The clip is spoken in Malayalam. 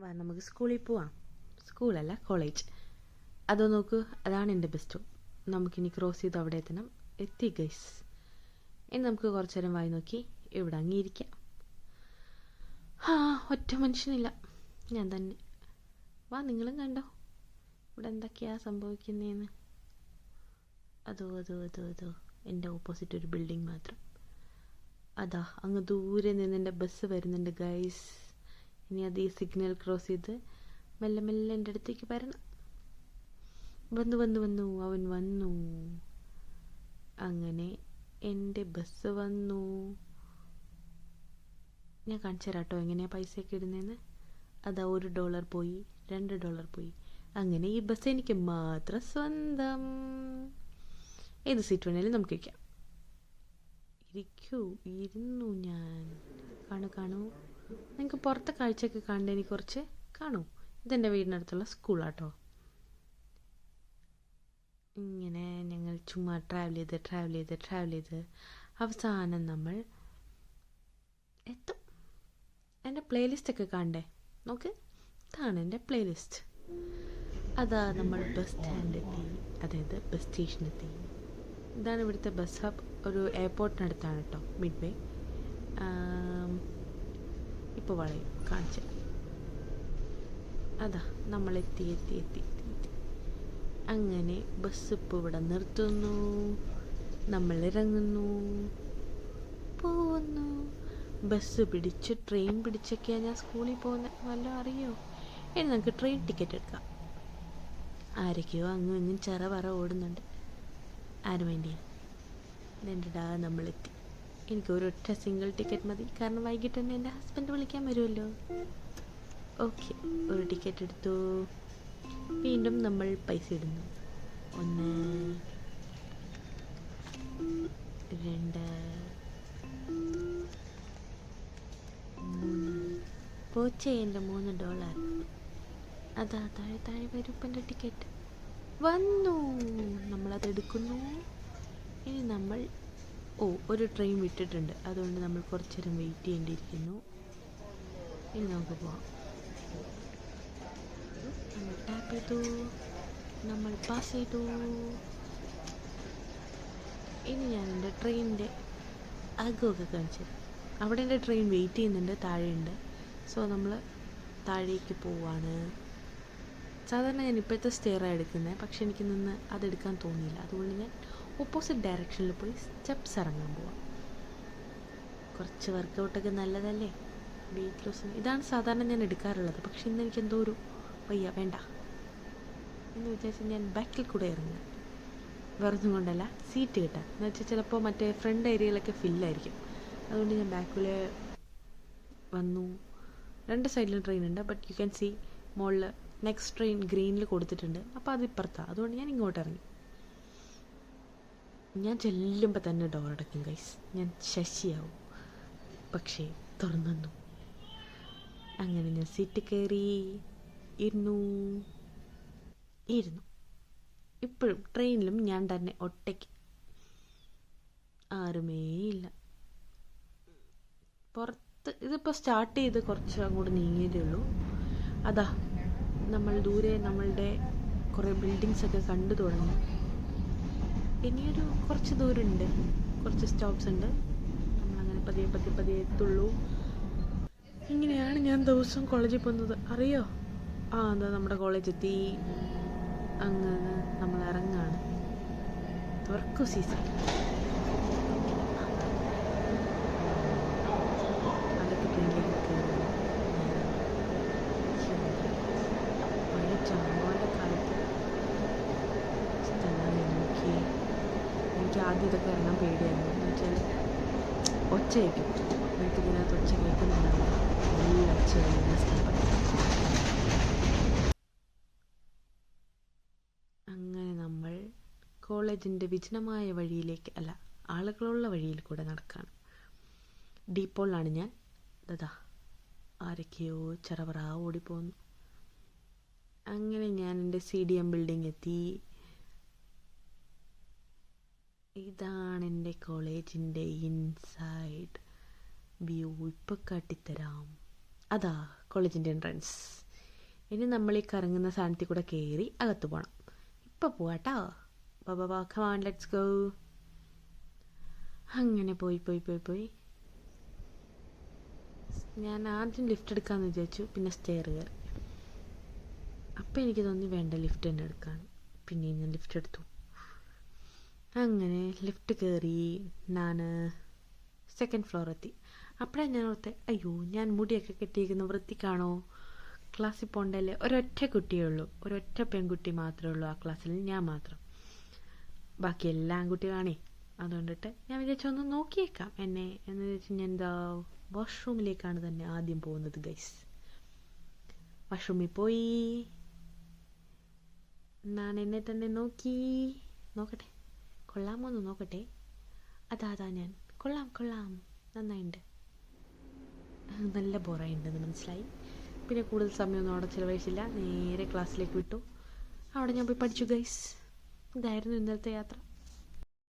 വാ നമുക്ക് സ്കൂളിൽ പോവാം. സ്കൂളല്ല, കോളേജ്. അതോ നോക്കൂ, അതാണ് എൻ്റെ ബസ് സ്റ്റോപ്പ്. നമുക്കിനി ക്രോസ് ചെയ്ത് അവിടെ എത്തണം. എത്തി ഗൈസ്. ഇനി നമുക്ക് കുറച്ചു നേരം വായി നോക്കി ഇവിടെ അങ്ങിയിരിക്കാം. ഒറ്റ മനുഷ്യനില്ല, ഞാൻ തന്നെ. വാ, നിങ്ങളും കണ്ടോ ഇവിടെ എന്തൊക്കെയാ സംഭവിക്കുന്നതെന്ന്. അതോ അതോ അതോ അതോ എൻ്റെ ഓപ്പോസിറ്റ് ഒരു ബിൽഡിംഗ് മാത്രം. അതാ അങ്ങ് ദൂരെ നിന്ന് എൻ്റെ ബസ് വരുന്നുണ്ട് ഗൈസ്. ഇനി അത് ഈ സിഗ്നൽ ക്രോസ് ചെയ്ത് മെല്ലെ മെല്ലെ എൻ്റെ അടുത്തേക്ക് വരണം. വന്നു വന്നു വന്നു അവൻ വന്നു. അങ്ങനെ എൻ്റെ ബസ് വന്നു. ഞാൻ കാണിച്ചു തരാം കേട്ടോ എങ്ങനെയാണ് പൈസയൊക്കെ ഇടുന്നതെന്ന്. അതാ $1 പോയി, $2 പോയി. അങ്ങനെ ഈ ബസ് എനിക്ക് മാത്രം സ്വന്തം. ഏത് സീറ്റ് വേണേലും നമുക്ക് ഇരിക്കാം. ഇരുന്നു ഞാൻ. കാണൂ. നിങ്ങൾക്ക് പുറത്തെ കാഴ്ചയൊക്കെ കണ്ട് എനിക്ക് കുറച്ച് കാണൂ. ഇതെൻ്റെ വീടിനടുത്തുള്ള സ്കൂളാട്ടോ. ഇങ്ങനെ ഞങ്ങൾ ചുമ്മാ ട്രാവൽ ചെയ്ത് അവസാനം നമ്മൾ എത്തും. എൻ്റെ പ്ലേലിസ്റ്റൊക്കെ കാണണ്ടേ? നോക്ക്, ഇതാണ് എൻ്റെ പ്ലേലിസ്റ്റ്. അതാ നമ്മൾ ബസ് സ്റ്റാൻഡിലെത്തി, അതായത് ബസ് സ്റ്റേഷനെത്തി. ഇതാണ് ഇവിടുത്തെ ബസ് ഹബ്. ഒരു എയർപോർട്ടിനടുത്താണ് കേട്ടോ, മിഡ് വേ. ഇപ്പോൾ വളയും കാണിച്ച. അതാ നമ്മൾ എത്തി. അങ്ങനെ ബസ് ഇപ്പോൾ ഇവിടെ നിർത്തുന്നു. നമ്മൾ ഇറങ്ങുന്നു, പോകുന്നു. ബസ് പിടിച്ച് ട്രെയിൻ പിടിച്ചൊക്കെയാണ് ഞാൻ സ്കൂളിൽ പോകുന്നത്. വല്ലതും അറിയോ? ഇനി നമുക്ക് ട്രെയിൻ ടിക്കറ്റ് എടുക്കാം. ആരൊക്കെയോ അങ്ങും ഇങ്ങും ചെറ ഓടുന്നുണ്ട്. ആരും വേണ്ടിയാ? എൻ്റെടാ നമ്മളെത്തി. എനിക്ക് ഒരൊറ്റ സിംഗിൾ ടിക്കറ്റ് മതി, കാരണം വൈകിട്ട് തന്നെ എൻ്റെ ഹസ്ബൻഡ് വിളിക്കാൻ വരുമല്ലോ. ഓക്കെ, ഒരു ടിക്കറ്റ് എടുത്തു. വീണ്ടും നമ്മൾ പൈസ ഇടുന്നു. 1, 2, 3. പോച്ചേ എൻ്റെ $3. അതാ താഴെ വരും എൻ്റെ ടിക്കറ്റ്. വന്നു, നമ്മളതെടുക്കുന്നു. ഇനി നമ്മൾ ഒരു ട്രെയിൻ വിട്ടിട്ടുണ്ട്, അതുകൊണ്ട് നമ്മൾ കുറച്ച് നേരം വെയിറ്റ് ചെയ്യേണ്ടിയിരിക്കുന്നു. ഇനി നമുക്ക് പോവാം. നമ്മൾ ടാപ്പ് ചെയ്തു, നമ്മൾ പാസ് ചെയ്തു. ഇനി ഞാൻ എൻ്റെ ട്രെയിനിൻ്റെ അകമൊക്കെ കാണിച്ചു. അവിടെ എൻ്റെ ട്രെയിൻ വെയിറ്റ് ചെയ്യുന്നുണ്ട്, താഴെയുണ്ട്. സോ നമ്മൾ താഴേക്ക് പോവാണ്. സാധാരണ ഞാൻ ഇപ്പോഴത്തെ സ്റ്റെയറാണ് എടുക്കുന്നത്, പക്ഷെ എനിക്ക് നിന്ന് അതെടുക്കാൻ തോന്നിയില്ല. അതുകൊണ്ട് ഞാൻ ഓപ്പോസിറ്റ് ഡയറക്ഷനിൽ പോയി സ്റ്റെപ്സ് ഇറങ്ങാൻ പോവാം. കുറച്ച് വർക്കൗട്ടൊക്കെ നല്ലതല്ലേ വെയിറ്റ് ലോസിന്. ഇതാണ് സാധാരണ ഞാൻ എടുക്കാറുള്ളത്, പക്ഷെ ഇന്ന് എനിക്ക് എന്തോ ഒരു വേണ്ട എന്ന് വിചാരിച്ച് ഞാൻ ബാക്കിൽ കൂടെ ഇറങ്ങുക. വെറുതും കൊണ്ടല്ല, സീറ്റ് കിട്ടാൻ. എന്ന് വെച്ചാൽ ചിലപ്പോൾ മറ്റേ ഫ്രണ്ട് ഏരിയയിലൊക്കെ ഫില്ലായിരിക്കും. അതുകൊണ്ട് ഞാൻ ബാക്കിൽ വന്നു. 2 സൈഡിലും ട്രെയിൻ ഉണ്ട്, ബട്ട് യു ക്യാൻ സീ മുകളിൽ നെക്സ്റ്റ് ട്രെയിൻ ഗ്രീനിൽ കൊടുത്തിട്ടുണ്ട്. അപ്പോൾ അത് ഇപ്പുറത്താണ്, അതുകൊണ്ട് ഞാൻ ഇങ്ങോട്ട് ഇറങ്ങി. ഞാൻ ചെല്ലുമ്പോൾ തന്നെ ഡോർ അടയ്ക്കും ഗൈസ്. ഞാൻ ശശിയാവും, പക്ഷേ തുറന്നു. അങ്ങനെ ഞാൻ സീറ്റ് കയറി ഇരുന്നു. ഇപ്പോഴും ട്രെയിനിലും ഞാൻ തന്നെ ഒറ്റയ്ക്ക്, ആരുമേ ഇല്ല പുറത്ത്. ഇതിപ്പോൾ സ്റ്റാർട്ട് ചെയ്ത് കുറച്ച് അങ്ങോട്ട് നീങ്ങിയതേ ഉള്ളൂ. അതാ നമ്മൾ ദൂരെ നമ്മളുടെ കുറേ ബിൽഡിങ്സൊക്കെ കണ്ടു തുടങ്ങി. ഇനിയൊരു കുറച്ച് ദൂരമുണ്ട്, കുറച്ച് സ്റ്റോപ്സ് ഉണ്ട്. നമ്മളങ്ങനെ പതിയെ എത്തുള്ളൂ. ഇങ്ങനെയാണ് ഞാൻ ദിവസം കോളേജിൽ പോകുന്നത്, അറിയോ? എന്താ നമ്മുടെ കോളേജ് എത്തി. അങ്ങനെ നമ്മൾ ഇറങ്ങാണ്. തുറക്കു സീസൺ. അതൊക്കെ ട്രെയിനിലേക്ക് മഴ ചാമോൻ്റെ കാലത്ത് സ്ഥലം നോക്കി. എനിക്ക് ആദ്യം ഇതൊക്കെ ഇറങ്ങാൻ പേടിയായിരുന്നു. എന്ന് വെച്ചാൽ ഒച്ച കേൾക്കും. എനിക്കിതിനകത്ത് ഒച്ച കേൾക്കുന്നുണ്ടാവില്ല. നല്ല ഒച്ച കഴിയുന്ന സ്ഥലം. അങ്ങനെ നമ്മൾ കോളേജിൻ്റെ വിജനമായ വഴിയിലേക്ക്, അല്ല, ആളുകളുള്ള വഴിയിൽ കൂടെ നടക്കുകയാണ്. ഡീപ്പോളിലാണ് ഞാൻ. ദാ ആരൊക്കെയോ ചെറവറ ഓടിപ്പോന്നു. അങ്ങനെ ഞാൻ എൻ്റെ CDM ബിൽഡിംഗ് എത്തി. ഇതാണ് എൻ്റെ കോളേജിൻ്റെ ഇൻസൈഡ് വ്യൂ. ഇപ്പോൾ കാട്ടിത്തരാം. അതാ കോളേജിൻ്റെ എൻട്രൻസ്. ഇനി നമ്മൾ ഈ കറങ്ങുന്ന സാധനത്തിൽ കൂടെ കയറി അകത്ത് പോകണം. ഇപ്പം പോവാട്ടോ. Baba come on let's go. അങ്ങനെ പോയി ഞാൻ ആദ്യം ലിഫ്റ്റ് എടുക്കാമെന്ന് വിചാരിച്ചു, പിന്നെ സ്റ്റെയർ കയറി. അപ്പം എനിക്ക് തോന്നി വേണ്ട, ലിഫ്റ്റ് തന്നെ എടുക്കാൻ. പിന്നെ ഞാൻ ലിഫ്റ്റ് എടുത്തു. അങ്ങനെ ലിഫ്റ്റ് കയറി ഞാൻ സെക്കൻഡ് ഫ്ലോർ എത്തി. അപ്പോഴാണ് ഞാൻ ഓർത്തെ, അയ്യോ ഞാൻ മുടിയൊക്കെ കെട്ടിയിരിക്കുന്ന വൃത്തിക്കാണോ, ക്ലാസ്സിൽ പോകണ്ടല്ലേ. ഒരൊറ്റ കുട്ടിയേ ഉള്ളൂ, ഒരൊറ്റ പെൺകുട്ടി മാത്രമേ ഉള്ളൂ ആ ക്ലാസ്സിൽ, ഞാൻ മാത്രം. ബാക്കി എല്ലാ ആൺകുട്ടികളാണേ. അതുകൊണ്ടിട്ട് ഞാൻ വിചാരിച്ചു ഒന്ന് നോക്കിയേക്കാം എന്നെ എന്ന് വിചാരിച്ചു. ഞാൻ എന്താ വാഷ്റൂമിലേക്കാണ് തന്നെ ആദ്യം പോകുന്നത് ഗൈസ്. വാഷ്റൂമിൽ പോയി ഞാൻ എന്നെ തന്നെ നോക്കട്ടെ, കൊള്ളാമോ എന്ന് നോക്കട്ടെ. അതാ ഞാൻ കൊള്ളാം നന്നായിട്ടുണ്ട്. നല്ല ബോറായിട്ടുണ്ടെന്ന് മനസ്സിലായി. പിന്നെ കൂടുതൽ സമയമൊന്നും അവിടെ ചിലവഴിച്ചില്ല, നേരെ ക്ലാസ്സിലേക്ക് വിട്ടു. അവിടെ ഞാൻ പോയി പഠിച്ചു ഗൈസ്. ഇതായിരുന്നു ഇന്നലത്തെ യാത്ര.